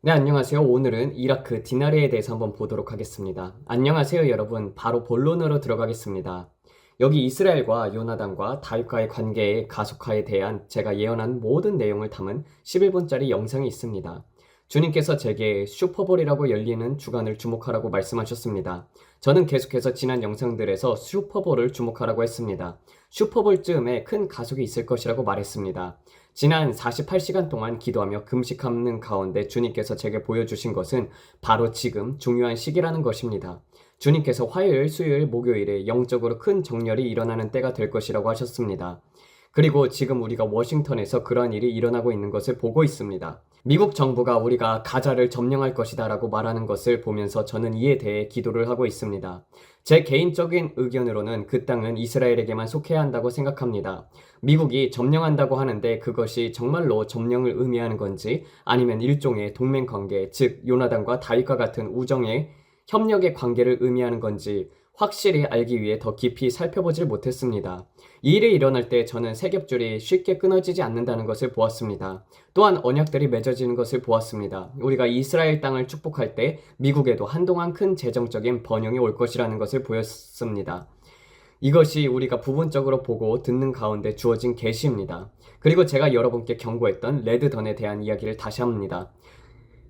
네, 안녕하세요. 오늘은 이라크 디나르에 대해서 한번 보도록 하겠습니다. 안녕하세요, 여러분. 바로 본론으로 들어가겠습니다. 여기 이스라엘과 요나단과 다윗과의 관계의 가속화에 대한 제가 예언한 모든 내용을 담은 11분짜리 영상이 있습니다. 주님께서 제게 슈퍼볼이라고 열리는 주간을 주목하라고 말씀하셨습니다. 저는 계속해서 지난 영상들에서 슈퍼볼을 주목하라고 했습니다. 슈퍼볼쯤에 큰 가속이 있을 것이라고 말했습니다. 지난 48시간 동안 기도하며 금식하는 가운데 주님께서 제게 보여주신 것은 바로 지금 중요한 시기라는 것입니다. 주님께서 화요일, 수요일, 목요일에 영적으로 큰 정렬이 일어나는 때가 될 것이라고 하셨습니다. 그리고 지금 우리가 워싱턴에서 그러한 일이 일어나고 있는 것을 보고 있습니다. 미국 정부가 우리가 가자를 점령할 것이다 라고 말하는 것을 보면서 저는 이에 대해 기도를 하고 있습니다. 제 개인적인 의견으로는 그 땅은 이스라엘에게만 속해야 한다고 생각합니다. 미국이 점령한다고 하는데 그것이 정말로 점령을 의미하는 건지 아니면 일종의 동맹관계, 즉 요나단과 다윗과 같은 우정의 협력의 관계를 의미하는 건지 확실히 알기 위해 더 깊이 살펴보질 못했습니다. 이 일이 일어날 때 저는 세겹줄이 쉽게 끊어지지 않는다는 것을 보았습니다. 또한 언약들이 맺어지는 것을 보았습니다. 우리가 이스라엘 땅을 축복할 때 미국에도 한동안 큰 재정적인 번영이 올 것이라는 것을 보였습니다. 이것이 우리가 부분적으로 보고 듣는 가운데 주어진 계시입니다. 그리고 제가 여러분께 경고했던 레드던에 대한 이야기를 다시 합니다.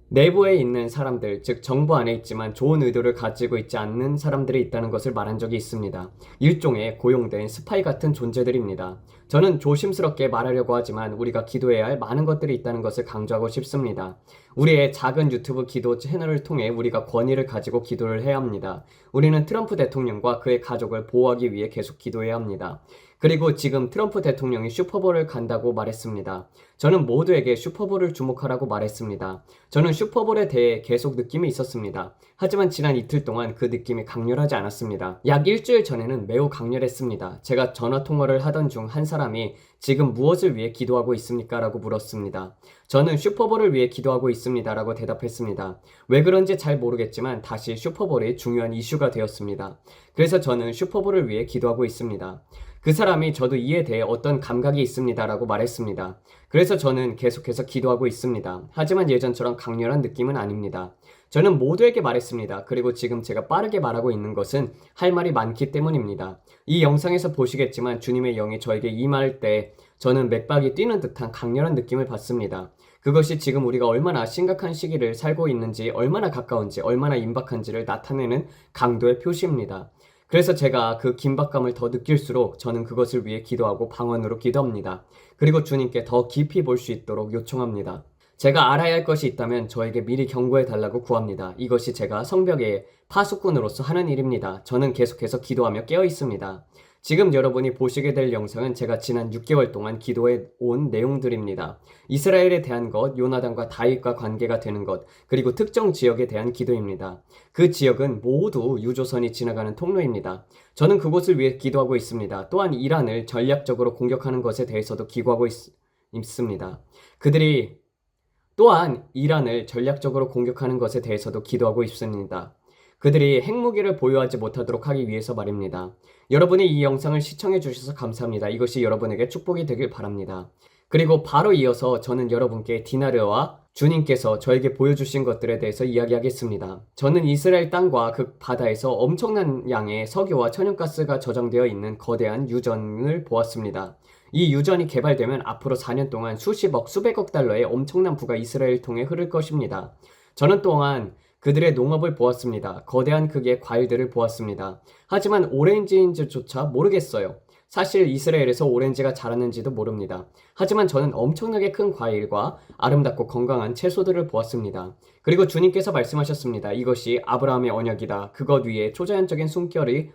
내부에 있는 사람들, 즉 정부 안에 있지만 좋은 의도를 가지고 있지 않는 사람들이 있다는 것을 말한 적이 있습니다. 일종의 고용된 스파이 같은 존재들입니다. 저는 조심스럽게 말하려고 하지만 우리가 기도해야 할 많은 것들이 있다는 것을 강조하고 싶습니다. 우리의 작은 유튜브 기도 채널을 통해 우리가 권위를 가지고 기도를 해야 합니다. 우리는 트럼프 대통령과 그의 가족을 보호하기 위해 계속 기도해야 합니다. 그리고 지금 트럼프 대통령이 슈퍼볼을 간다고 말했습니다. 저는 모두에게 슈퍼볼을 주목하라고 말했습니다. 저는 슈퍼볼에 대해 계속 느낌이 있었습니다. 하지만 지난 이틀 동안 그 느낌이 강렬하지 않았습니다. 약 일주일 전에는 매우 강렬했습니다. 제가 전화통화를 하던 중 한 사람이 지금 무엇을 위해 기도하고 있습니까? 라고 물었습니다. 저는 슈퍼볼을 위해 기도하고 있습니다. 라고 대답했습니다. 왜 그런지 잘 모르겠지만 다시 슈퍼볼이 중요한 이슈가 되었습니다. 그래서 저는 슈퍼볼을 위해 기도하고 있습니다. 그 사람이 저도 이에 대해 어떤 감각이 있습니다 라고 말했습니다. 그래서 저는 계속해서 기도하고 있습니다. 하지만 예전처럼 강렬한 느낌은 아닙니다. 저는 모두에게 말했습니다. 그리고 지금 제가 빠르게 말하고 있는 것은 할 말이 많기 때문입니다. 이 영상에서 보시겠지만 주님의 영이 저에게 임할 때 저는 맥박이 뛰는 듯한 강렬한 느낌을 받습니다. 그것이 지금 우리가 얼마나 심각한 시기를 살고 있는지, 얼마나 가까운지, 얼마나 임박한지를 나타내는 강도의 표시입니다. 그래서 제가 그 긴박감을 더 느낄수록 저는 그것을 위해 기도하고 방언으로 기도합니다. 그리고 주님께 더 깊이 볼 수 있도록 요청합니다. 제가 알아야 할 것이 있다면 저에게 미리 경고해 달라고 구합니다. 이것이 제가 성벽의 파수꾼으로서 하는 일입니다. 저는 계속해서 기도하며 깨어 있습니다. 지금 여러분이 보시게 될 영상은 제가 지난 6개월 동안 기도해 온 내용들입니다. 이스라엘에 대한 것, 요나단과 다윗과 관계가 되는 것, 그리고 특정 지역에 대한 기도입니다. 그 지역은 모두 유조선이 지나가는 통로입니다. 저는 그곳을 위해 기도하고 있습니다. 또한 이란을 전략적으로 공격하는 것에 대해서도 기도하고 있습니다. 또한 이란을 전략적으로 공격하는 것에 대해서도 기도하고 있습니다. 그들이 핵무기를 보유하지 못하도록 하기 위해서 말입니다. 여러분이 이 영상을 시청해 주셔서 감사합니다. 이것이 여러분에게 축복이 되길 바랍니다. 그리고 바로 이어서 저는 여러분께 디나르와 주님께서 저에게 보여주신 것들에 대해서 이야기하겠습니다. 저는 이스라엘 땅과 그 바다에서 엄청난 양의 석유와 천연가스가 저장되어 있는 거대한 유전을 보았습니다. 이 유전이 개발되면 앞으로 4년 동안 수십억, 수백억 달러의 엄청난 부가 이스라엘을 통해 흐를 것입니다. 저는 또한 그들의 농업을 보았습니다. 거대한 크기의 과일들을 보았습니다. 하지만 오렌지인지조차 모르겠어요. 사실 이스라엘에서 오렌지가 자라는지도 모릅니다. 하지만 저는 엄청나게 큰 과일과 아름답고 건강한 채소들을 보았습니다. 그리고 주님께서 말씀하셨습니다. 이것이 아브라함의 언약이다. 그것 위에 초자연적인 숨결이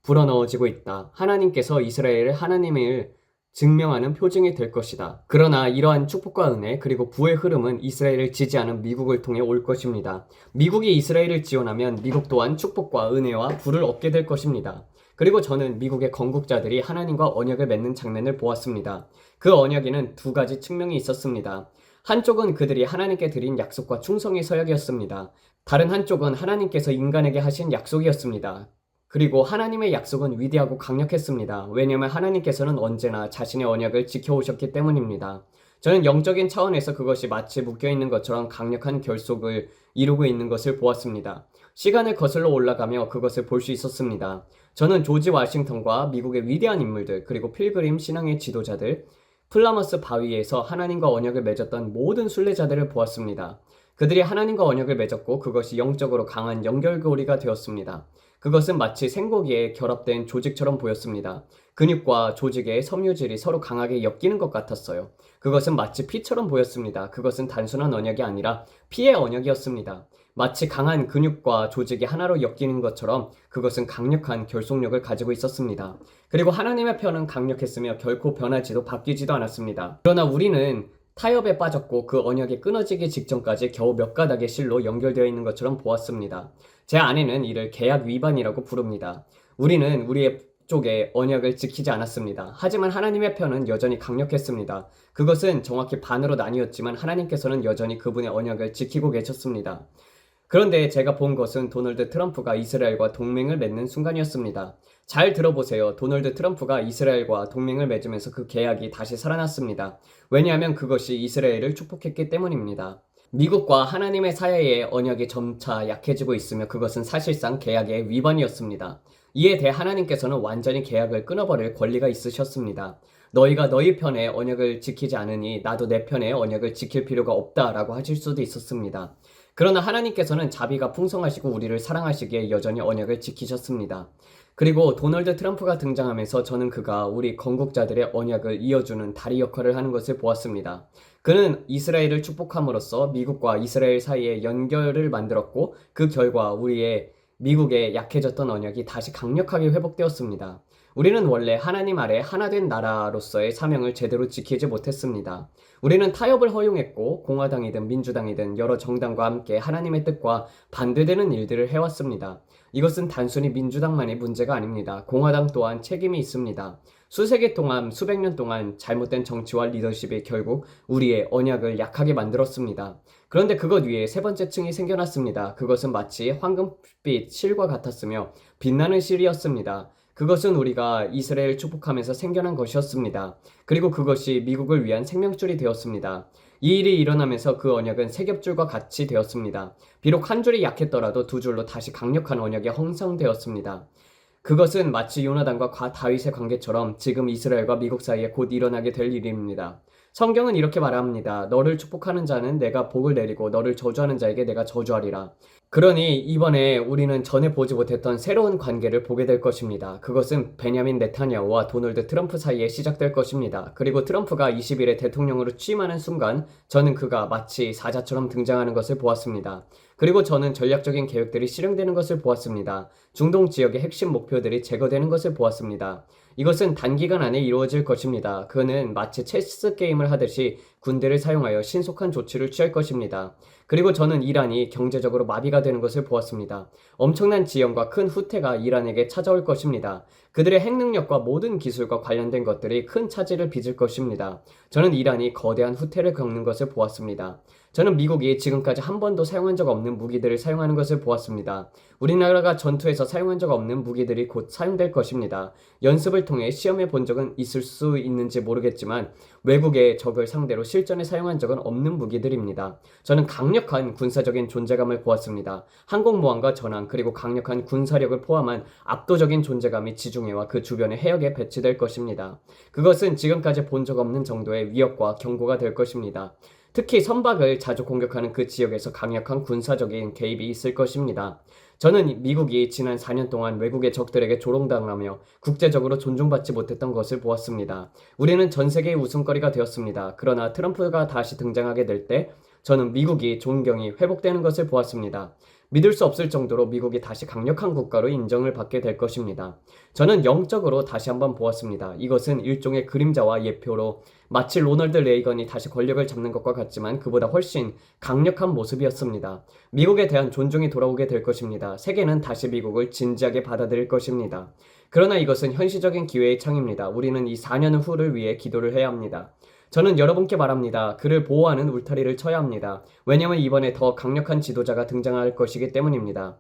불어넣어지고 있다. 하나님께서 이스라엘의 하나님을 증명하는 표징이 될 것이다. 그러나 이러한 축복과 은혜 그리고 부의 흐름은 이스라엘을 지지하는 미국을 통해 올 것입니다. 미국이 이스라엘을 지원하면 미국 또한 축복과 은혜와 부를 얻게 될 것입니다. 그리고 저는 미국의 건국자들이 하나님과 언약을 맺는 장면을 보았습니다. 그 언약에는 두 가지 측면이 있었습니다. 한쪽은 그들이 하나님께 드린 약속과 충성의 서약이었습니다. 다른 한쪽은 하나님께서 인간에게 하신 약속이었습니다. 그리고 하나님의 약속은 위대하고 강력했습니다. 왜냐하면 하나님께서는 언제나 자신의 언약을 지켜오셨기 때문입니다. 저는 영적인 차원에서 그것이 마치 묶여있는 것처럼 강력한 결속을 이루고 있는 것을 보았습니다. 시간을 거슬러 올라가며 그것을 볼 수 있었습니다. 저는 조지 워싱턴과 미국의 위대한 인물들, 그리고 필그림 신앙의 지도자들, 플라머스 바위에서 하나님과 언약을 맺었던 모든 순례자들을 보았습니다. 그들이 하나님과 언약을 맺었고 그것이 영적으로 강한 연결고리가 되었습니다. 그것은 마치 생고기에 결합된 조직처럼 보였습니다. 근육과 조직의 섬유질이 서로 강하게 엮이는 것 같았어요. 그것은 마치 피처럼 보였습니다. 그것은 단순한 언약이 아니라 피의 언약이었습니다. 마치 강한 근육과 조직이 하나로 엮이는 것처럼 그것은 강력한 결속력을 가지고 있었습니다. 그리고 하나님의 편은 강력했으며 결코 변하지도 바뀌지도 않았습니다. 그러나 우리는 타협에 빠졌고 그 언약이 끊어지기 직전까지 겨우 몇 가닥의 실로 연결되어 있는 것처럼 보았습니다. 제 아내는 이를 계약 위반이라고 부릅니다. 우리는 우리의 쪽에 언약을 지키지 않았습니다. 하지만 하나님의 편은 여전히 강력했습니다. 그것은 정확히 반으로 나뉘었지만 하나님께서는 여전히 그분의 언약을 지키고 계셨습니다. 그런데 제가 본 것은 도널드 트럼프가 이스라엘과 동맹을 맺는 순간이었습니다. 잘 들어보세요. 도널드 트럼프가 이스라엘과 동맹을 맺으면서 그 계약이 다시 살아났습니다. 왜냐하면 그것이 이스라엘을 축복했기 때문입니다. 미국과 하나님의 사이의 언약이 점차 약해지고 있으며 그것은 사실상 계약의 위반이었습니다. 이에 대해 하나님께서는 완전히 계약을 끊어버릴 권리가 있으셨습니다. 너희가 너희 편의 언약을 지키지 않으니 나도 내 편의 언약을 지킬 필요가 없다라고 하실 수도 있었습니다. 그러나 하나님께서는 자비가 풍성하시고 우리를 사랑하시기에 여전히 언약을 지키셨습니다. 그리고 도널드 트럼프가 등장하면서 저는 그가 우리 건국자들의 언약을 이어주는 다리 역할을 하는 것을 보았습니다. 그는 이스라엘을 축복함으로써 미국과 이스라엘 사이의 연결을 만들었고 그 결과 미국의 약해졌던 언약이 다시 강력하게 회복되었습니다. 우리는 원래 하나님 아래 하나된 나라로서의 사명을 제대로 지키지 못했습니다. 우리는 타협을 허용했고 공화당이든 민주당이든 여러 정당과 함께 하나님의 뜻과 반대되는 일들을 해왔습니다. 이것은 단순히 민주당만의 문제가 아닙니다. 공화당 또한 책임이 있습니다. 수세기 동안 수백 년 동안 잘못된 정치와 리더십이 결국 우리의 언약을 약하게 만들었습니다. 그런데 그것 위에 세 번째 층이 생겨났습니다. 그것은 마치 황금빛 실과 같았으며 빛나는 실이었습니다. 그것은 우리가 이스라엘을 축복하면서 생겨난 것이었습니다. 그리고 그것이 미국을 위한 생명줄이 되었습니다. 이 일이 일어나면서 그 언약은 세 겹줄과 같이 되었습니다. 비록 한 줄이 약했더라도 두 줄로 다시 강력한 언약이 형성되었습니다. 그것은 마치 요나단과 다윗의 관계처럼 지금 이스라엘과 미국 사이에 곧 일어나게 될 일입니다. 성경은 이렇게 말합니다. 너를 축복하는 자는 내가 복을 내리고 너를 저주하는 자에게 내가 저주하리라. 그러니 이번에 우리는 전에 보지 못했던 새로운 관계를 보게 될 것입니다. 그것은 베냐민 네타냐후와 도널드 트럼프 사이에 시작될 것입니다. 그리고 트럼프가 20일에 대통령으로 취임하는 순간 저는 그가 마치 사자처럼 등장하는 것을 보았습니다. 그리고 저는 전략적인 계획들이 실행되는 것을 보았습니다. 중동 지역의 핵심 목표들이 제거되는 것을 보았습니다. 이것은 단기간 안에 이루어질 것입니다. 그는 마치 체스 게임을 하듯이 군대를 사용하여 신속한 조치를 취할 것입니다. 그리고 저는 이란이 경제적으로 마비가 되는 것을 보았습니다. 엄청난 지연과 큰 후퇴가 이란에게 찾아올 것입니다. 그들의 핵 능력과 모든 기술과 관련된 것들이 큰 차질을 빚을 것입니다. 저는 이란이 거대한 후퇴를 겪는 것을 보았습니다. 저는 미국이 지금까지 한 번도 사용한 적 없는 무기들을 사용하는 것을 보았습니다. 우리나라가 전투에서 사용한 적 없는 무기들이 곧 사용될 것입니다. 연습을 통해 시험해 본 적은 있을 수 있는지 모르겠지만 외국의 적을 상대로 실전에 사용한 적은 없는 무기들입니다. 저는 강력한 군사적인 존재감을 보았습니다. 항공모함과 전함 그리고 강력한 군사력을 포함한 압도적인 존재감이 지중해와 그 주변의 해역에 배치될 것입니다. 그것은 지금까지 본 적 없는 정도의 위협과 경고가 될 것입니다. 특히 선박을 자주 공격하는 그 지역에서 강력한 군사적인 개입이 있을 것입니다. 저는 미국이 지난 4년 동안 외국의 적들에게 조롱당하며 국제적으로 존중받지 못했던 것을 보았습니다. 우리는 전 세계의 웃음거리가 되었습니다. 그러나 트럼프가 다시 등장하게 될 때 저는 미국이 존경이 회복되는 것을 보았습니다. 믿을 수 없을 정도로 미국이 다시 강력한 국가로 인정을 받게 될 것입니다. 저는 영적으로 다시 한번 보았습니다. 이것은 일종의 그림자와 예표로 마치 로널드 레이건이 다시 권력을 잡는 것과 같지만 그보다 훨씬 강력한 모습이었습니다. 미국에 대한 존중이 돌아오게 될 것입니다. 세계는 다시 미국을 진지하게 받아들일 것입니다. 그러나 이것은 현실적인 기회의 창입니다. 우리는 이 4년 후를 위해 기도를 해야 합니다. 저는 여러분께 말합니다. 그를 보호하는 울타리를 쳐야 합니다. 왜냐하면 이번에 더 강력한 지도자가 등장할 것이기 때문입니다.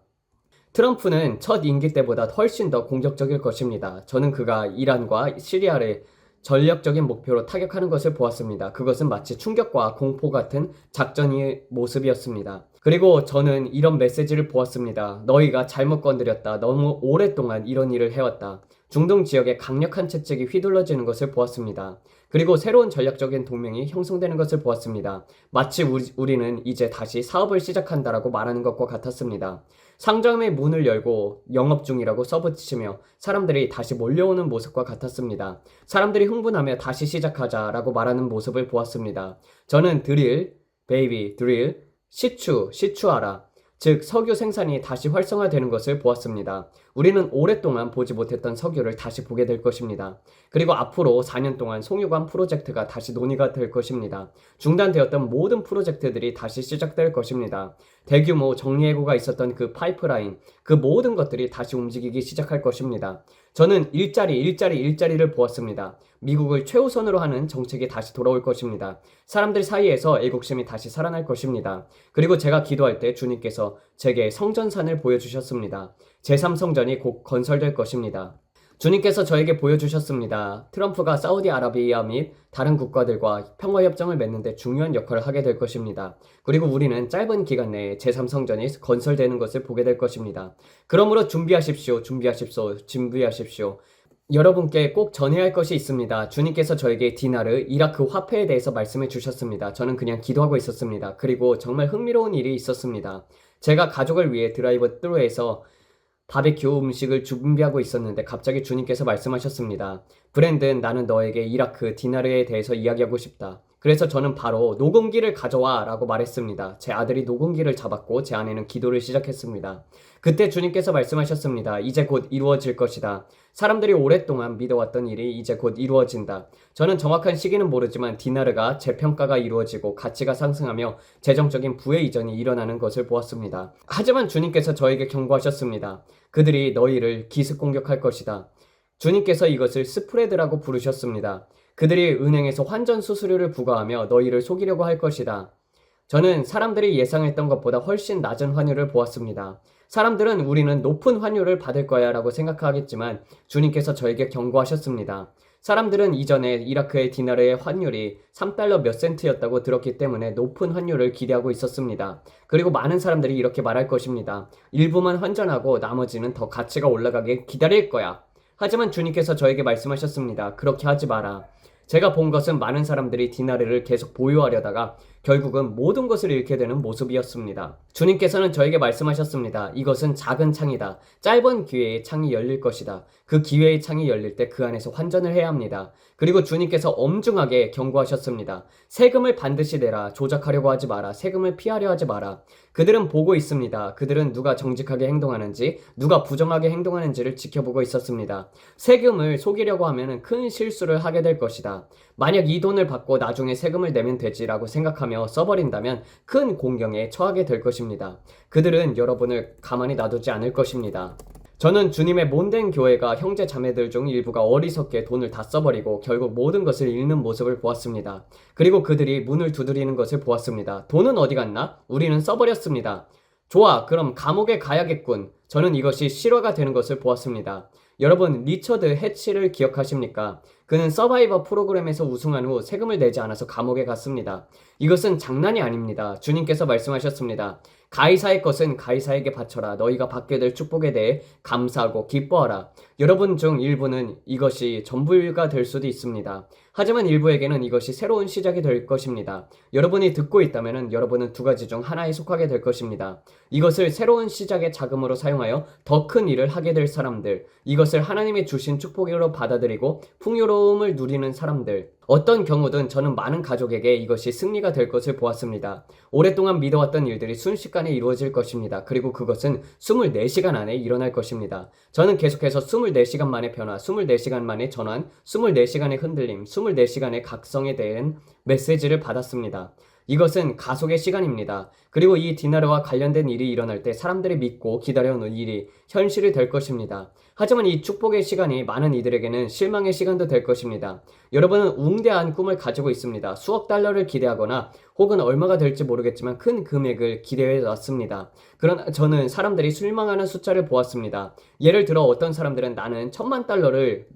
트럼프는 첫 임기 때보다 훨씬 더 공격적일 것입니다. 저는 그가 이란과 시리아를 전략적인 목표로 타격하는 것을 보았습니다. 그것은 마치 충격과 공포 같은 작전의 모습이었습니다. 그리고 저는 이런 메시지를 보았습니다. 너희가 잘못 건드렸다. 너무 오랫동안 이런 일을 해왔다. 중동 지역에 강력한 채찍이 휘둘러지는 것을 보았습니다. 그리고 새로운 전략적인 동맹이 형성되는 것을 보았습니다. 마치 우리는 이제 다시 사업을 시작한다라고 말하는 것과 같았습니다. 상점의 문을 열고 영업 중이라고 써붙이며 사람들이 다시 몰려오는 모습과 같았습니다. 사람들이 흥분하며 다시 시작하자라고 말하는 모습을 보았습니다. 저는 드릴, 베이비, 드릴, 시추하라. 즉 석유 생산이 다시 활성화되는 것을 보았습니다. 우리는 오랫동안 보지 못했던 석유를 다시 보게 될 것입니다. 그리고 앞으로 4년 동안 송유관 프로젝트가 다시 논의가 될 것입니다. 중단되었던 모든 프로젝트들이 다시 시작될 것입니다. 대규모 정리해고가 있었던 그 파이프라인, 그 모든 것들이 다시 움직이기 시작할 것입니다. 저는 일자리를 보았습니다. 미국을 최우선으로 하는 정책이 다시 돌아올 것입니다. 사람들 사이에서 애국심이 다시 살아날 것입니다. 그리고 제가 기도할 때 주님께서 제게 성전산을 보여주셨습니다. 제3성전이 곧 건설될 것입니다. 주님께서 저에게 보여주셨습니다. 트럼프가 사우디아라비아 및 다른 국가들과 평화협정을 맺는데 중요한 역할을 하게 될 것입니다. 그리고 우리는 짧은 기간 내에 제3성전이 건설되는 것을 보게 될 것입니다. 그러므로 준비하십시오. 여러분께 꼭 전해야 할 것이 있습니다. 주님께서 저에게 디나르, 이라크 화폐에 대해서 말씀해 주셨습니다. 저는 그냥 기도하고 있었습니다. 그리고 정말 흥미로운 일이 있었습니다. 제가 가족을 위해 드라이브 스루에서 바베큐 음식을 준비하고 있었는데 갑자기 주님께서 말씀하셨습니다. 브랜든, 나는 너에게 이라크 디나르에 대해서 이야기하고 싶다. 그래서 저는 바로 녹음기를 가져와 라고 말했습니다. 제 아들이 녹음기를 잡았고 제 아내는 기도를 시작했습니다. 그때 주님께서 말씀하셨습니다. 이제 곧 이루어질 것이다. 사람들이 오랫동안 믿어왔던 일이 이제 곧 이루어진다. 저는 정확한 시기는 모르지만 디나르가 재평가가 이루어지고 가치가 상승하며 재정적인 부의 이전이 일어나는 것을 보았습니다. 하지만 주님께서 저에게 경고하셨습니다. 그들이 너희를 기습 공격할 것이다. 주님께서 이것을 스프레드라고 부르셨습니다. 그들이 은행에서 환전 수수료를 부과하며 너희를 속이려고 할 것이다. 저는 사람들이 예상했던 것보다 훨씬 낮은 환율을 보았습니다. 사람들은 우리는 높은 환율을 받을 거야 라고 생각하겠지만 주님께서 저에게 경고하셨습니다. 사람들은 이전에 이라크의 디나르의 환율이 3달러 몇 센트였다고 들었기 때문에 높은 환율을 기대하고 있었습니다. 그리고 많은 사람들이 이렇게 말할 것입니다. 일부만 환전하고 나머지는 더 가치가 올라가게 기다릴 거야. 하지만 주님께서 저에게 말씀하셨습니다. 그렇게 하지 마라. 제가 본 것은 많은 사람들이 디나르를 계속 보유하려다가 결국은 모든 것을 잃게 되는 모습이었습니다. 주님께서는 저에게 말씀하셨습니다. 이것은 작은 창이다. 짧은 기회의 창이 열릴 것이다. 그 기회의 창이 열릴 때 그 안에서 환전을 해야 합니다. 그리고 주님께서 엄중하게 경고하셨습니다. 세금을 반드시 내라. 조작하려고 하지 마라. 세금을 피하려 하지 마라. 그들은 보고 있습니다. 그들은 누가 정직하게 행동하는지, 누가 부정하게 행동하는지를 지켜보고 있었습니다. 세금을 속이려고 하면 큰 실수를 하게 될 것이다. 만약 이 돈을 받고 나중에 세금을 내면 되지라고 생각하며 써버린다면 큰 공경에 처하게 될 것입니다. 그들은 여러분을 가만히 놔두지 않을 것입니다. 저는 주님의 못된 교회가 형제 자매들 중 일부가 어리석게 돈을 다 써버리고 결국 모든 것을 잃는 모습을 보았습니다. 그리고 그들이 문을 두드리는 것을 보았습니다. 돈은 어디 갔나? 우리는 써버렸습니다. 좋아, 그럼 감옥에 가야겠군. 저는 이것이 실화가 되는 것을 보았습니다. 여러분, 리처드 해치를 기억하십니까? 그는 서바이버 프로그램에서 우승한 후 세금을 내지 않아서 감옥에 갔습니다. 이것은 장난이 아닙니다. 주님께서 말씀하셨습니다. 가이사의 것은 가이사에게 바쳐라. 너희가 받게 될 축복에 대해 감사하고 기뻐하라. 여러분 중 일부는 이것이 전부가 될 수도 있습니다. 하지만 일부에게는 이것이 새로운 시작이 될 것입니다. 여러분이 듣고 있다면 여러분은 두 가지 중 하나에 속하게 될 것입니다. 이것을 새로운 시작의 자금으로 사용하여 더 큰 일을 하게 될 사람들, 이것을 하나님이 주신 축복으로 받아들이고 풍요로움을 누리는 사람들, 어떤 경우든 저는 많은 가족에게 이것이 승리가 될 것을 보았습니다. 오랫동안 믿어왔던 일들이 순식간에 이루어질 것입니다. 그리고 그것은 24시간 안에 일어날 것입니다. 저는 계속해서 24시간 만의 변화, 24시간 만의 전환, 24시간의 흔들림, 24시간의 각성에 대한 메시지를 받았습니다. 이것은 가속의 시간입니다. 그리고 이 디나르와 관련된 일이 일어날 때 사람들이 믿고 기다려오는 일이 현실이 될 것입니다. 하지만 이 축복의 시간이 많은 이들에게는 실망의 시간도 될 것입니다. 여러분은 웅대한 꿈을 가지고 있습니다. 수억 달러를 기대하거나 혹은 얼마가 될지 모르겠지만 큰 금액을 기대해 놨습니다. 그러나 저는 사람들이 실망하는 숫자를 보았습니다. 예를 들어 어떤 사람들은 나는 $10,000,000를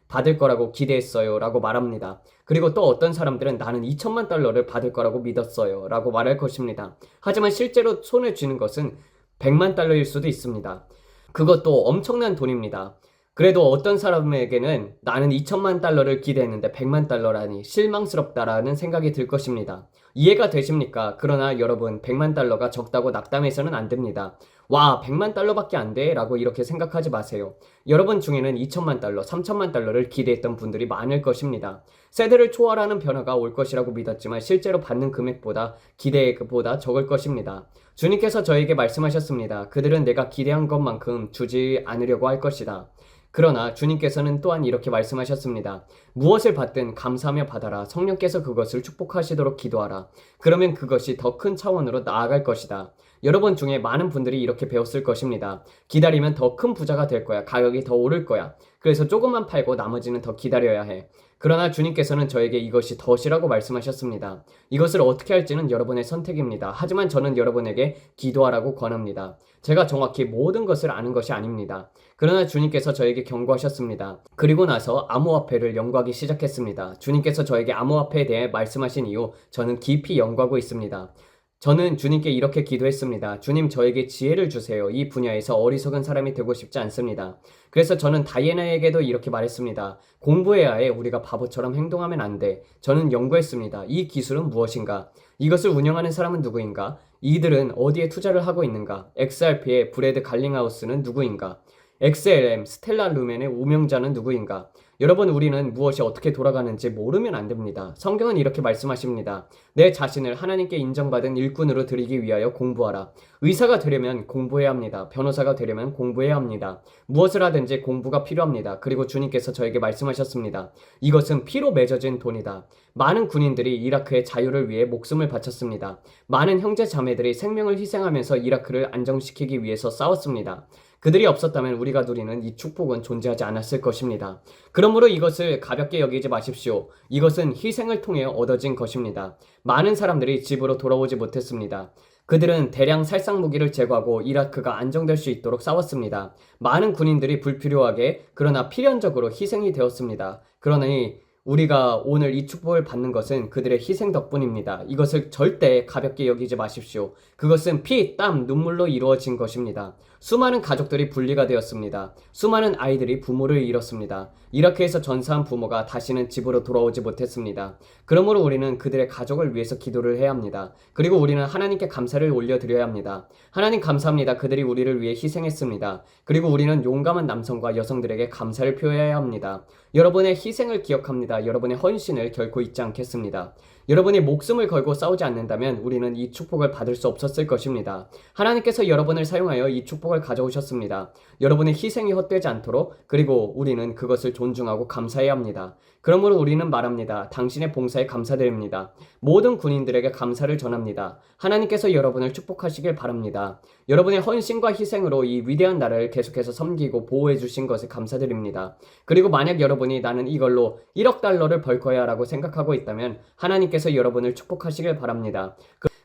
받을 거라고 기대했어요 라고 말합니다. 그리고 또 어떤 사람들은 나는 2천만 달러를 받을 거라고 믿었어요 라고 말할 것입니다. 하지만 실제로 손에 쥐는 것은 100만 달러일 수도 있습니다. 그것도 엄청난 돈입니다. 그래도 어떤 사람에게는 나는 2천만 달러를 기대했는데 100만 달러라니 실망스럽다라는 생각이 들 것입니다. 이해가 되십니까? 그러나 여러분, 100만 달러가 적다고 낙담해서는 안 됩니다. 와, 100만 달러밖에 안 돼? 라고 이렇게 생각하지 마세요. 여러분 중에는 2천만 달러, 3천만 달러를 기대했던 분들이 많을 것입니다. 세대를 초월하는 변화가 올 것이라고 믿었지만 실제로 받는 금액보다 기대보다 적을 것입니다. 주님께서 저에게 말씀하셨습니다. 그들은 내가 기대한 것만큼 주지 않으려고 할 것이다. 그러나 주님께서는 또한 이렇게 말씀하셨습니다. 무엇을 받든 감사하며 받아라. 성령께서 그것을 축복하시도록 기도하라. 그러면 그것이 더 큰 차원으로 나아갈 것이다. 여러분 중에 많은 분들이 이렇게 배웠을 것입니다. 기다리면 더 큰 부자가 될 거야. 가격이 더 오를 거야. 그래서 조금만 팔고 나머지는 더 기다려야 해. 그러나 주님께서는 저에게 이것이 덫이라고 말씀하셨습니다. 이것을 어떻게 할지는 여러분의 선택입니다. 하지만 저는 여러분에게 기도하라고 권합니다. 제가 정확히 모든 것을 아는 것이 아닙니다. 그러나 주님께서 저에게 경고하셨습니다. 그리고 나서 암호화폐를 연구하기 시작했습니다. 주님께서 저에게 암호화폐에 대해 말씀하신 이후 저는 깊이 연구하고 있습니다. 저는 주님께 이렇게 기도했습니다. 주님, 저에게 지혜를 주세요. 이 분야에서 어리석은 사람이 되고 싶지 않습니다. 그래서 저는 다이애나에게도 이렇게 말했습니다. 공부해야 해. 우리가 바보처럼 행동하면 안 돼. 저는 연구했습니다. 이 기술은 무엇인가? 이것을 운영하는 사람은 누구인가? 이들은 어디에 투자를 하고 있는가? XRP의 브래드 갈링하우스는 누구인가? XLM, 스텔라 루멘의 운명자는 누구인가? 여러분, 우리는 무엇이 어떻게 돌아가는지 모르면 안 됩니다. 성경은 이렇게 말씀하십니다. 내 자신을 하나님께 인정받은 일꾼으로 드리기 위하여 공부하라. 의사가 되려면 공부해야 합니다. 변호사가 되려면 공부해야 합니다. 무엇을 하든지 공부가 필요합니다. 그리고 주님께서 저에게 말씀하셨습니다. 이것은 피로 맺어진 돈이다. 많은 군인들이 이라크의 자유를 위해 목숨을 바쳤습니다. 많은 형제 자매들이 생명을 희생하면서 이라크를 안정시키기 위해서 싸웠습니다. 그들이 없었다면 우리가 누리는 이 축복은 존재하지 않았을 것입니다. 그러므로 이것을 가볍게 여기지 마십시오. 이것은 희생을 통해 얻어진 것입니다. 많은 사람들이 집으로 돌아오지 못했습니다. 그들은 대량 살상 무기를 제거하고 이라크가 안정될 수 있도록 싸웠습니다. 많은 군인들이 불필요하게 그러나 필연적으로 희생이 되었습니다. 그러니 우리가 오늘 이 축복을 받는 것은 그들의 희생 덕분입니다. 이것을 절대 가볍게 여기지 마십시오. 그것은 피, 땀, 눈물로 이루어진 것입니다. 수많은 가족들이 분리가 되었습니다. 수많은 아이들이 부모를 잃었습니다. 이라크에서 전사한 부모가 다시는 집으로 돌아오지 못했습니다. 그러므로 우리는 그들의 가족을 위해서 기도를 해야 합니다. 그리고 우리는 하나님께 감사를 올려드려야 합니다. 하나님 감사합니다. 그들이 우리를 위해 희생했습니다. 그리고 우리는 용감한 남성과 여성들에게 감사를 표해야 합니다. 여러분의 희생을 기억합니다. 여러분의 헌신을 결코 잊지 않겠습니다. 여러분이 목숨을 걸고 싸우지 않는다면 우리는 이 축복을 받을 수 없었을 것입니다. 하나님께서 여러분을 사용하여 이 축복을 가져오셨습니다. 여러분의 희생이 헛되지 않도록, 그리고 우리는 그것을 존중하고 감사해야 합니다. 그러므로 우리는 말합니다. 당신의 봉사에 감사드립니다. 모든 군인들에게 감사를 전합니다. 하나님께서 여러분을 축복하시길 바랍니다. 여러분의 헌신과 희생으로 이 위대한 나라를 계속해서 섬기고 보호해 주신 것을 감사드립니다. 그리고 만약 여러분이 나는 이걸로 1억 달러를 벌 거야 라고 생각하고 있다면 하나님께서 여러분을 축복하시길 바랍니다.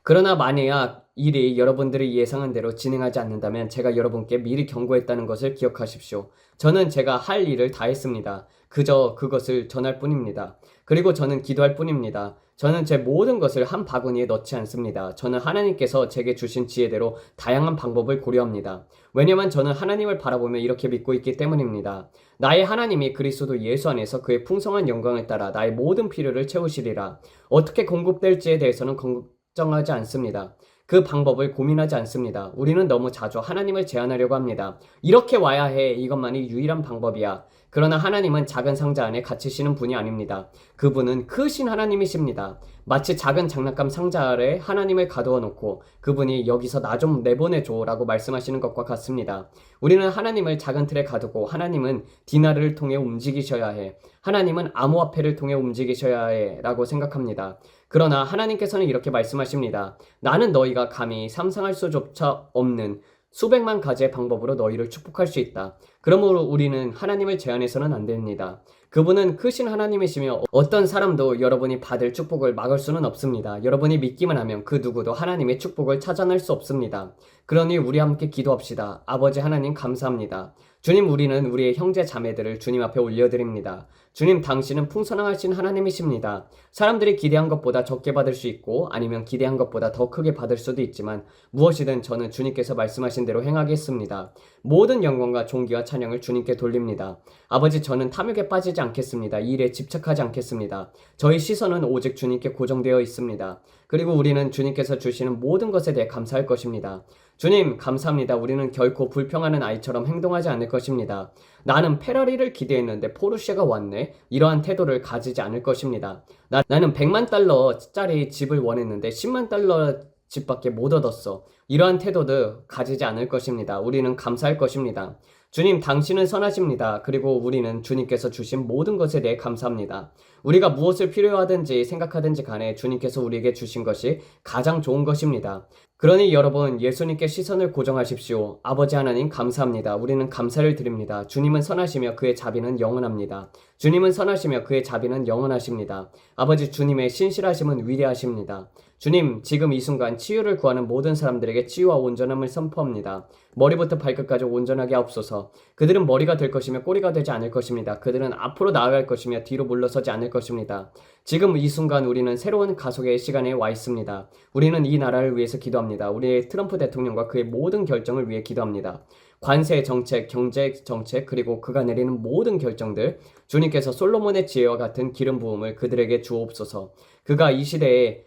그러나 만약 일이 여러분들이 예상한 대로 진행하지 않는다면 제가 여러분께 미리 경고했다는 것을 기억하십시오. 저는 제가 할 일을 다 했습니다. 그저 그것을 전할 뿐입니다. 그리고 저는 기도할 뿐입니다. 저는 제 모든 것을 한 바구니에 넣지 않습니다. 저는 하나님께서 제게 주신 지혜대로 다양한 방법을 고려합니다. 왜냐하면 저는 하나님을 바라보며 이렇게 믿고 있기 때문입니다. 나의 하나님이 그리스도 예수 안에서 그의 풍성한 영광을 따라 나의 모든 필요를 채우시리라. 어떻게 공급될지에 대해서는 걱정하지 않습니다. 그 방법을 고민하지 않습니다. 우리는 너무 자주 하나님을 제한하려고 합니다. 이렇게 와야 해. 이것만이 유일한 방법이야. 그러나 하나님은 작은 상자 안에 갇히시는 분이 아닙니다. 그분은 크신 하나님이십니다. 마치 작은 장난감 상자 아래 하나님을 가두어 놓고 그분이 여기서 나 좀 내보내줘 라고 말씀하시는 것과 같습니다. 우리는 하나님을 작은 틀에 가두고 하나님은 디나르를 통해 움직이셔야 해. 하나님은 암호화폐를 통해 움직이셔야 해 라고 생각합니다. 그러나 하나님께서는 이렇게 말씀하십니다. 나는 너희가 감히 상상할 수조차 없는 수백만 가지의 방법으로 너희를 축복할 수 있다. 그러므로 우리는 하나님을 제한해서는 안 됩니다. 그분은 크신 하나님이시며 어떤 사람도 여러분이 받을 축복을 막을 수는 없습니다. 여러분이 믿기만 하면 그 누구도 하나님의 축복을 찾아낼 수 없습니다. 그러니 우리 함께 기도합시다. 아버지 하나님 감사합니다. 주님, 우리는 우리의 형제 자매들을 주님 앞에 올려드립니다. 주님, 당신은 풍성하신 하나님이십니다. 사람들이 기대한 것보다 적게 받을 수 있고 아니면 기대한 것보다 더 크게 받을 수도 있지만 무엇이든 저는 주님께서 말씀하신 대로 행하겠습니다. 모든 영광과 존귀와 찬양을 주님께 돌립니다. 아버지, 저는 탐욕에 빠지지 않겠습니다. 이 일에 집착하지 않겠습니다. 저희 시선은 오직 주님께 고정되어 있습니다. 그리고 우리는 주님께서 주시는 모든 것에 대해 감사할 것입니다. 주님, 감사합니다. 우리는 결코 불평하는 아이처럼 행동하지 않을 것입니다. 나는 페라리를 기대했는데 포르쉐가 왔네. 이러한 태도를 가지지 않을 것입니다. 나는 100만 달러짜리 집을 원했는데 10만 달러 집밖에 못 얻었어. 이러한 태도도 가지지 않을 것입니다. 우리는 감사할 것입니다. 주님, 당신은 선하십니다. 그리고 우리는 주님께서 주신 모든 것에 대해 감사합니다. 우리가 무엇을 필요하든지 생각하든지 간에 주님께서 우리에게 주신 것이 가장 좋은 것입니다. 그러니 여러분, 예수님께 시선을 고정하십시오. 아버지 하나님, 감사합니다. 우리는 감사를 드립니다. 주님은 선하시며 그의 자비는 영원합니다. 주님은 선하시며 그의 자비는 영원하십니다. 아버지, 주님의 신실하심은 위대하십니다. 주님, 지금 이 순간 치유를 구하는 모든 사람들에게 치유와 온전함을 선포합니다. 머리부터 발끝까지 온전하게 하옵소서. 그들은 머리가 될 것이며 꼬리가 되지 않을 것입니다. 그들은 앞으로 나아갈 것이며 뒤로 물러서지 않을 것입니다. 지금 이 순간 우리는 새로운 가속의 시간에 와 있습니다. 우리는 이 나라를 위해서 기도합니다. 우리의 트럼프 대통령과 그의 모든 결정을 위해 기도합니다. 관세 정책, 경제 정책, 그리고 그가 내리는 모든 결정들, 주님께서 솔로몬의 지혜와 같은 기름 부음을 그들에게 주옵소서. 그가 이 시대에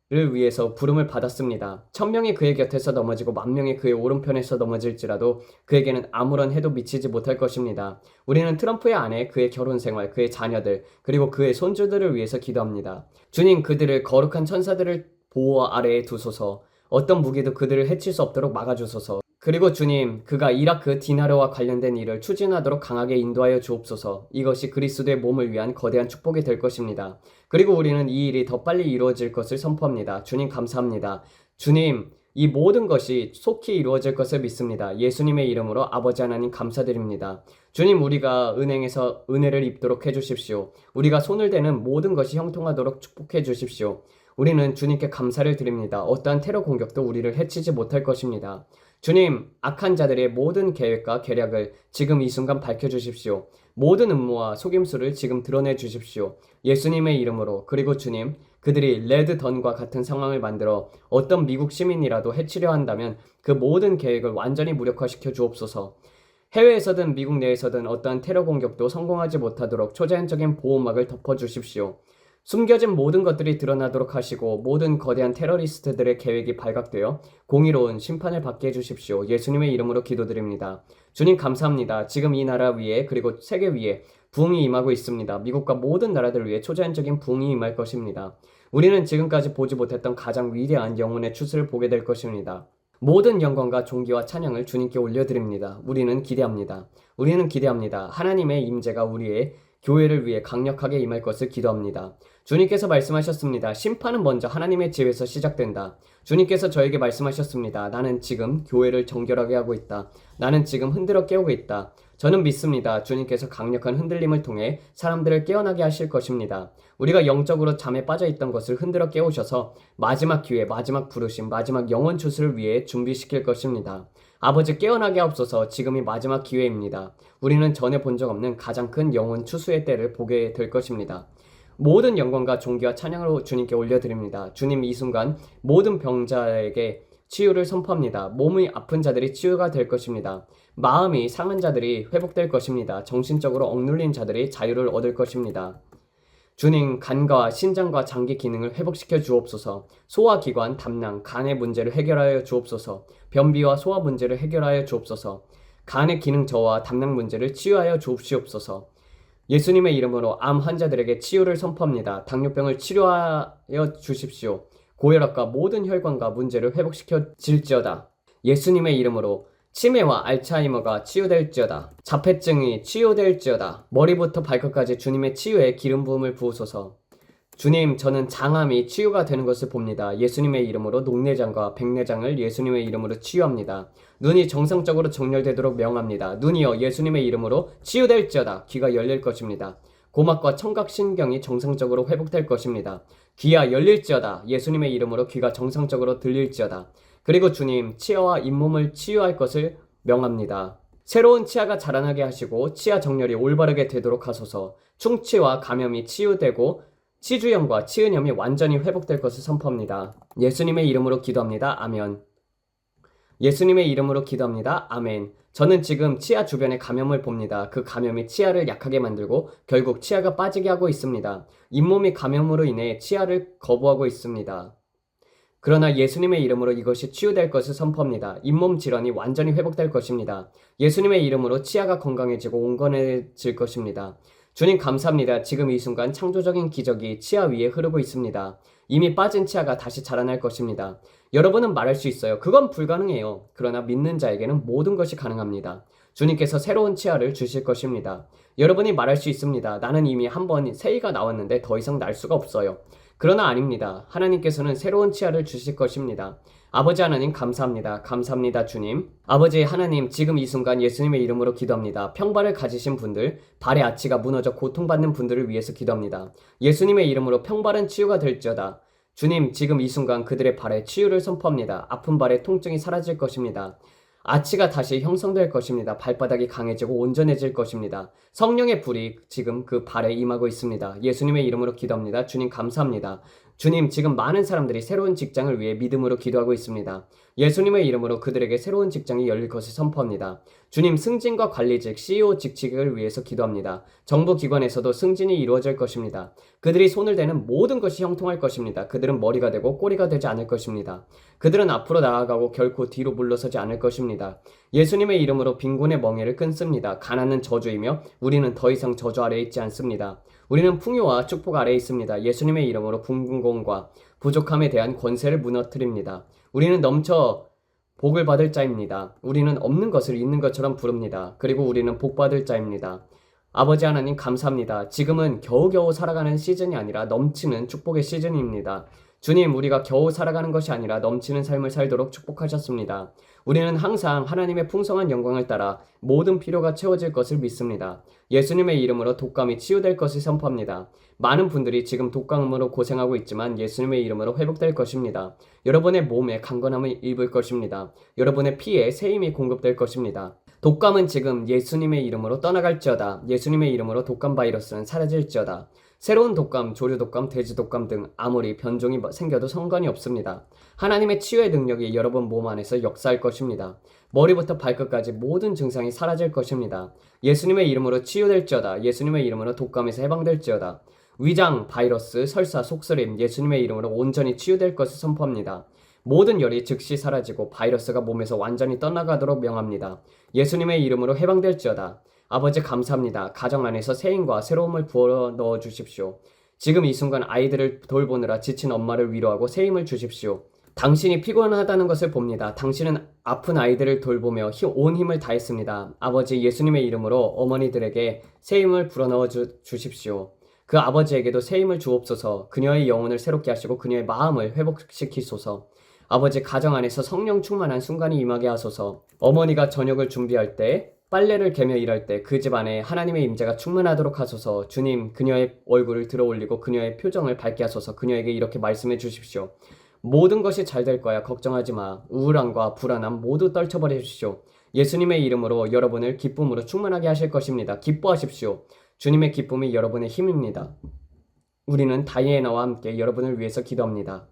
를 위해서 부름을 받았습니다. 1000명이 그의 곁에서 넘어지고 10,000명이 그의 오른편에서 넘어질지라도 그에게는 아무런 해도 미치지 못할 것입니다. 우리는 트럼프의 아내, 그의 결혼 생활, 그의 자녀들, 그리고 그의 손주들을 위해서 기도합니다. 주님, 그들을 거룩한 천사들을 보호 아래에 두소서. 어떤 무기도 그들을 해칠 수 없도록 막아주소서. 그리고 주님, 그가 이라크 디나르와 관련된 일을 추진하도록 강하게 인도하여 주옵소서. 이것이 그리스도의 몸을 위한 거대한 축복이 될 것입니다. 그리고 우리는 이 일이 더 빨리 이루어질 것을 선포합니다. 주님, 감사합니다. 주님, 이 모든 것이 속히 이루어질 것을 믿습니다. 예수님의 이름으로 아버지 하나님 감사드립니다. 주님, 우리가 은행에서 은혜를 입도록 해주십시오. 우리가 손을 대는 모든 것이 형통하도록 축복해 주십시오. 우리는 주님께 감사를 드립니다. 어떠한 테러 공격도 우리를 해치지 못할 것입니다. 주님, 악한 자들의 모든 계획과 계략을 지금 이 순간 밝혀주십시오. 모든 음모와 속임수를 지금 드러내 주십시오. 예수님의 이름으로. 그리고 주님, 그들이 레드던과 같은 상황을 만들어 어떤 미국 시민이라도 해치려 한다면 그 모든 계획을 완전히 무력화시켜 주옵소서. 해외에서든 미국 내에서든 어떠한 테러 공격도 성공하지 못하도록 초자연적인 보호막을 덮어주십시오. 숨겨진 모든 것들이 드러나도록 하시고 모든 거대한 테러리스트들의 계획이 발각되어 공의로운 심판을 받게 해주십시오. 예수님의 이름으로 기도드립니다. 주님, 감사합니다. 지금 이 나라 위에 그리고 세계 위에 부흥이 임하고 있습니다. 미국과 모든 나라들 위해 초자연적인 부흥이 임할 것입니다. 우리는 지금까지 보지 못했던 가장 위대한 영혼의 추수를 보게 될 것입니다. 모든 영광과 존귀와 찬양을 주님께 올려드립니다. 우리는 기대합니다. 하나님의 임재가 우리의 교회를 위해 강력하게 임할 것을 기도합니다. 주님께서 말씀하셨습니다. 심판은 먼저 하나님의 집에서 시작된다. 주님께서 저에게 말씀하셨습니다. 나는 지금 교회를 정결하게 하고 있다. 나는 지금 흔들어 깨우고 있다. 저는 믿습니다. 주님께서 강력한 흔들림을 통해 사람들을 깨어나게 하실 것입니다. 우리가 영적으로 잠에 빠져 있던 것을 흔들어 깨우셔서 마지막 기회, 마지막 부르심, 마지막 영원 추수를 위해 준비시킬 것입니다. 아버지, 깨어나게 하옵소서. 지금이 마지막 기회입니다. 우리는 전에 본 적 없는 가장 큰 영혼 추수의 때를 보게 될 것입니다. 모든 영광과 존귀와 찬양으로 주님께 올려드립니다. 주님, 이 순간 모든 병자에게 치유를 선포합니다. 몸이 아픈 자들이 치유가 될 것입니다. 마음이 상한 자들이 회복될 것입니다. 정신적으로 억눌린 자들이 자유를 얻을 것입니다. 주님, 간과 신장과 장기 기능을 회복시켜 주옵소서. 소화기관, 담낭, 간의 문제를 해결하여 주옵소서. 변비와 소화 문제를 해결하여 주옵소서. 간의 기능 저하, 담낭 문제를 치유하여 주옵시옵소서. 예수님의 이름으로 암 환자들에게 치유를 선포합니다. 당뇨병을 치료하여 주십시오. 고혈압과 모든 혈관과 문제를 회복시켜 질지어다. 예수님의 이름으로 치매와 알츠하이머가 치유될지어다. 자폐증이 치유될지어다. 머리부터 발끝까지 주님의 치유에 기름 부음을 부으소서. 주님, 저는 장암이 치유가 되는 것을 봅니다. 예수님의 이름으로 녹내장과 백내장을 예수님의 이름으로 치유합니다. 눈이 정상적으로 정렬되도록 명합니다. 눈이여, 예수님의 이름으로 치유될지어다. 귀가 열릴 것입니다. 고막과 청각신경이 정상적으로 회복될 것입니다. 귀야 열릴지어다. 예수님의 이름으로 귀가 정상적으로 들릴지어다. 그리고 주님, 치아와 잇몸을 치유할 것을 명합니다. 새로운 치아가 자라나게 하시고 치아 정렬이 올바르게 되도록 하소서. 충치와 감염이 치유되고 치주염과 치은염이 완전히 회복될 것을 선포합니다. 예수님의 이름으로 기도합니다. 아멘. 예수님의 이름으로 기도합니다. 아멘. 저는 지금 치아 주변에 감염을 봅니다. 그 감염이 치아를 약하게 만들고 결국 치아가 빠지게 하고 있습니다. 잇몸이 감염으로 인해 치아를 거부하고 있습니다. 그러나 예수님의 이름으로 이것이 치유될 것을 선포합니다. 잇몸 질환이 완전히 회복될 것입니다. 예수님의 이름으로 치아가 건강해지고 온건해질 것입니다. 주님 감사합니다. 지금 이 순간 창조적인 기적이 치아 위에 흐르고 있습니다. 이미 빠진 치아가 다시 자라날 것입니다. 여러분은 말할 수 있어요. 그건 불가능해요. 그러나 믿는 자에게는 모든 것이 가능합니다. 주님께서 새로운 치아를 주실 것입니다. 여러분이 말할 수 있습니다. 나는 이미 한 번 새이가 나왔는데 더 이상 날 수가 없어요. 그러나 아닙니다. 하나님께서는 새로운 치아를 주실 것입니다. 아버지 하나님 감사합니다. 감사합니다 주님. 아버지 하나님 지금 이 순간 예수님의 이름으로 기도합니다. 평발을 가지신 분들, 발의 아치가 무너져 고통받는 분들을 위해서 기도합니다. 예수님의 이름으로 평발은 치유가 될지어다. 주님 지금 이 순간 그들의 발에 치유를 선포합니다. 아픈 발의 통증이 사라질 것입니다. 아치가 다시 형성될 것입니다. 발바닥이 강해지고 온전해질 것입니다. 성령의 불이 지금 그 발에 임하고 있습니다. 예수님의 이름으로 기도합니다. 주님 감사합니다. 주님 지금 많은 사람들이 새로운 직장을 위해 믿음으로 기도하고 있습니다. 예수님의 이름으로 그들에게 새로운 직장이 열릴 것을 선포합니다. 주님 승진과 관리직, CEO 직책을 위해서 기도합니다. 정부기관에서도 승진이 이루어질 것입니다. 그들이 손을 대는 모든 것이 형통할 것입니다. 그들은 머리가 되고 꼬리가 되지 않을 것입니다. 그들은 앞으로 나아가고 결코 뒤로 물러서지 않을 것입니다. 예수님의 이름으로 빈곤의 멍에를 끊습니다. 가난은 저주이며 우리는 더 이상 저주 아래에 있지 않습니다. 우리는 풍요와 축복 아래에 있습니다. 예수님의 이름으로 빈곤과 부족함에 대한 권세를 무너뜨립니다. 우리는 넘쳐 복을 받을 자입니다. 우리는 없는 것을 있는 것처럼 부릅니다. 그리고 우리는 복 받을 자입니다. 아버지 하나님 감사합니다. 지금은 겨우겨우 살아가는 시즌이 아니라 넘치는 축복의 시즌입니다. 주님, 우리가 겨우 살아가는 것이 아니라 넘치는 삶을 살도록 축복하셨습니다. 우리는 항상 하나님의 풍성한 영광을 따라 모든 필요가 채워질 것을 믿습니다. 예수님의 이름으로 독감이 치유될 것을 선포합니다. 많은 분들이 지금 독감으로 고생하고 있지만 예수님의 이름으로 회복될 것입니다. 여러분의 몸에 강건함을 입을 것입니다. 여러분의 피에 새 힘이 공급될 것입니다. 독감은 지금 예수님의 이름으로 떠나갈지어다. 예수님의 이름으로 독감 바이러스는 사라질지어다. 새로운 독감, 조류 독감, 돼지 독감 등 아무리 변종이 생겨도 상관이 없습니다. 하나님의 치유의 능력이 여러분 몸 안에서 역사할 것입니다. 머리부터 발끝까지 모든 증상이 사라질 것입니다. 예수님의 이름으로 치유될지어다. 예수님의 이름으로 독감에서 해방될지어다. 위장, 바이러스, 설사, 속쓰림, 예수님의 이름으로 온전히 치유될 것을 선포합니다. 모든 열이 즉시 사라지고 바이러스가 몸에서 완전히 떠나가도록 명합니다. 예수님의 이름으로 해방될지어다. 아버지 감사합니다. 가정 안에서 새 힘과 새로움을 부어 넣어 주십시오. 지금 이 순간 아이들을 돌보느라 지친 엄마를 위로하고 새 힘을 주십시오. 당신이 피곤하다는 것을 봅니다. 당신은 아픈 아이들을 돌보며 온 힘을 다했습니다. 아버지 예수님의 이름으로 어머니들에게 새 힘을 불어넣어 주십시오. 그 아버지에게도 새 힘을 주옵소서. 그녀의 영혼을 새롭게 하시고 그녀의 마음을 회복시키소서. 아버지 가정 안에서 성령 충만한 순간이 임하게 하소서. 어머니가 저녁을 준비할 때 빨래를 개며 일할 때 그 집 안에 하나님의 임재가 충만하도록 하소서. 주님, 그녀의 얼굴을 들어 올리고 그녀의 표정을 밝게 하소서. 그녀에게 이렇게 말씀해 주십시오. 모든 것이 잘 될 거야. 걱정하지 마. 우울함과 불안함 모두 떨쳐버려 주십시오. 예수님의 이름으로 여러분을 기쁨으로 충만하게 하실 것입니다. 기뻐하십시오. 주님의 기쁨이 여러분의 힘입니다. 우리는 다이애나와 함께 여러분을 위해서 기도합니다.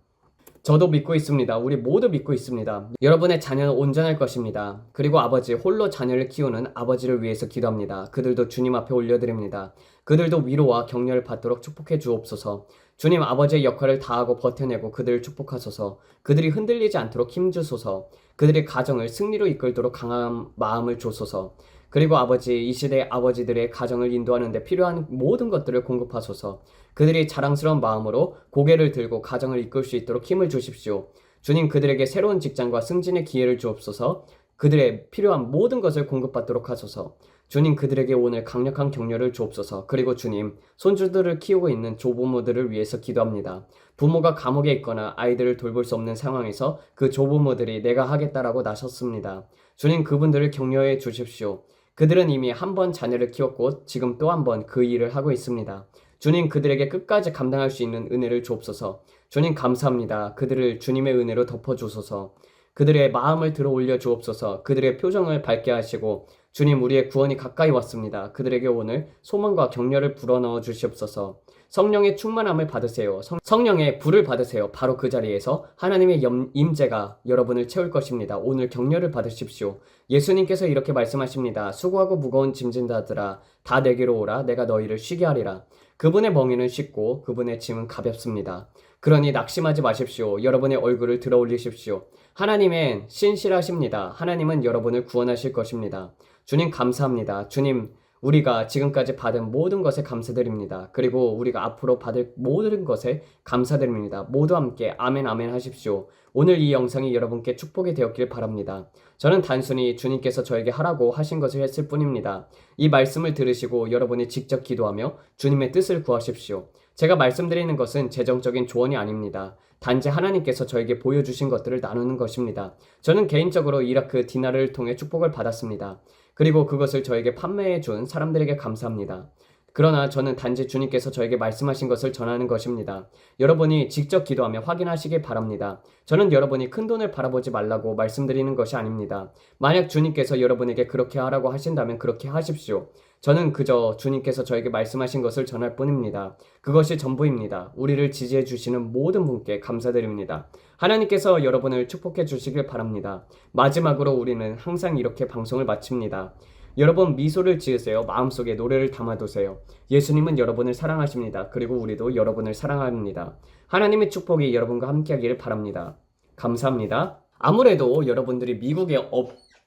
저도 믿고 있습니다. 우리 모두 믿고 있습니다. 여러분의 자녀는 온전할 것입니다. 그리고 아버지, 홀로 자녀를 키우는 아버지를 위해서 기도합니다. 그들도 주님 앞에 올려드립니다. 그들도 위로와 격려를 받도록 축복해 주옵소서. 주님, 아버지의 역할을 다하고 버텨내고 그들을 축복하소서. 그들이 흔들리지 않도록 힘주소서. 그들의 가정을 승리로 이끌도록 강한 마음을 주소서. 그리고 아버지, 이 시대의 아버지들의 가정을 인도하는 데 필요한 모든 것들을 공급하소서. 그들이 자랑스러운 마음으로 고개를 들고 가정을 이끌 수 있도록 힘을 주십시오. 주님, 그들에게 새로운 직장과 승진의 기회를 주옵소서. 그들의 필요한 모든 것을 공급받도록 하소서. 주님, 그들에게 오늘 강력한 격려를 주옵소서. 그리고 주님, 손주들을 키우고 있는 조부모들을 위해서 기도합니다. 부모가 감옥에 있거나 아이들을 돌볼 수 없는 상황에서 그 조부모들이 내가 하겠다라고 나섰습니다. 주님, 그분들을 격려해 주십시오. 그들은 이미 한 번 자녀를 키웠고 지금 또 한 번 그 일을 하고 있습니다. 주님, 그들에게 끝까지 감당할 수 있는 은혜를 주옵소서. 주님 감사합니다. 그들을 주님의 은혜로 덮어주소서. 그들의 마음을 들어 올려 주옵소서. 그들의 표정을 밝게 하시고 주님 우리의 구원이 가까이 왔습니다. 그들에게 오늘 소망과 격려를 불어넣어 주시옵소서. 성령의 충만함을 받으세요. 성령의 불을 받으세요. 바로 그 자리에서 하나님의 임재가 여러분을 채울 것입니다. 오늘 격려를 받으십시오. 예수님께서 이렇게 말씀하십니다. 수고하고 무거운 짐진 자들아 다 내게로 오라. 내가 너희를 쉬게 하리라. 그분의 멍에는 쉽고 그분의 짐은 가볍습니다. 그러니 낙심하지 마십시오. 여러분의 얼굴을 들어 올리십시오. 하나님은 신실하십니다. 하나님은 여러분을 구원하실 것입니다. 주님 감사합니다. 주님 우리가 지금까지 받은 모든 것에 감사드립니다. 그리고 우리가 앞으로 받을 모든 것에 감사드립니다. 모두 함께 아멘 아멘 하십시오. 오늘 이 영상이 여러분께 축복이 되었길 바랍니다. 저는 단순히 주님께서 저에게 하라고 하신 것을 했을 뿐입니다. 이 말씀을 들으시고 여러분이 직접 기도하며 주님의 뜻을 구하십시오. 제가 말씀드리는 것은 재정적인 조언이 아닙니다. 단지 하나님께서 저에게 보여주신 것들을 나누는 것입니다. 저는 개인적으로 이라크 디나르를 통해 축복을 받았습니다. 그리고 그것을 저에게 판매해 준 사람들에게 감사합니다. 그러나 저는 단지 주님께서 저에게 말씀하신 것을 전하는 것입니다. 여러분이 직접 기도하며 확인하시길 바랍니다. 저는 여러분이 큰돈을 바라보지 말라고 말씀드리는 것이 아닙니다. 만약 주님께서 여러분에게 그렇게 하라고 하신다면 그렇게 하십시오. 저는 그저 주님께서 저에게 말씀하신 것을 전할 뿐입니다. 그것이 전부입니다. 우리를 지지해 주시는 모든 분께 감사드립니다. 하나님께서 여러분을 축복해 주시길 바랍니다. 마지막으로 우리는 항상 이렇게 방송을 마칩니다. 여러분 미소를 지으세요. 마음속에 노래를 담아두세요. 예수님은 여러분을 사랑하십니다. 그리고 우리도 여러분을 사랑합니다. 하나님의 축복이 여러분과 함께하기를 바랍니다. 감사합니다. 아무래도 여러분들이 미국에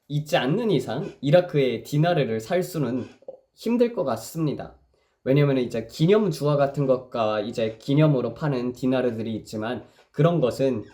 있지 않는 이상 이라크의 디나르를 살 수는 힘들 것 같습니다. 왜냐면 이제 기념주화 같은 것과 이제 기념으로 파는 디나르들이 있지만 그런 것은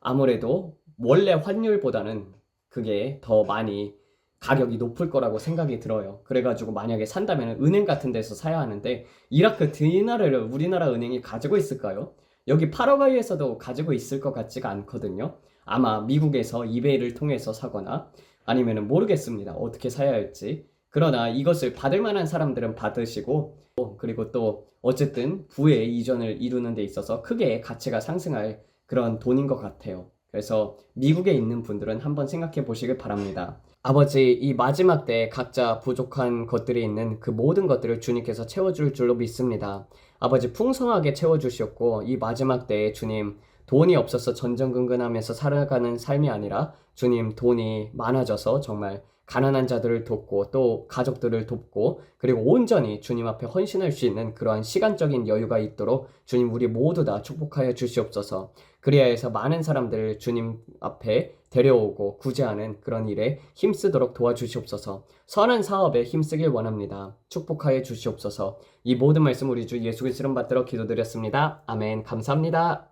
아무래도 원래 환율보다는 그게 더 많이 가격이 높을 거라고 생각이 들어요. 그래가지고 만약에 산다면 은행 같은 데서 사야 하는데 이라크 디나르를 우리나라 은행이 가지고 있을까요? 여기 파라과이에서도 가지고 있을 것 같지가 않거든요. 아마 미국에서 이베이를 통해서 사거나 아니면 모르겠습니다. 어떻게 사야 할지. 그러나 이것을 받을 만한 사람들은 받으시고 그리고 또 어쨌든 부의 이전을 이루는 데 있어서 크게 가치가 상승할 그런 돈인 것 같아요. 그래서 미국에 있는 분들은 한번 생각해 보시길 바랍니다. 아버지, 이 마지막 때 각자 부족한 것들이 있는 그 모든 것들을 주님께서 채워줄 줄로 믿습니다. 아버지, 풍성하게 채워주셨고 이 마지막 때에 주님 돈이 없어서 전전긍긍하면서 살아가는 삶이 아니라 주님 돈이 많아져서 정말 가난한 자들을 돕고 또 가족들을 돕고 그리고 온전히 주님 앞에 헌신할 수 있는 그러한 시간적인 여유가 있도록 주님 우리 모두 다 축복하여 주시옵소서. 그리하여 해서 많은 사람들을 주님 앞에 데려오고 구제하는 그런 일에 힘쓰도록 도와주시옵소서. 선한 사업에 힘쓰길 원합니다. 축복하여 주시옵소서. 이 모든 말씀 우리 주 예수 그리스도 이름 받들어 기도드렸습니다. 아멘. 감사합니다.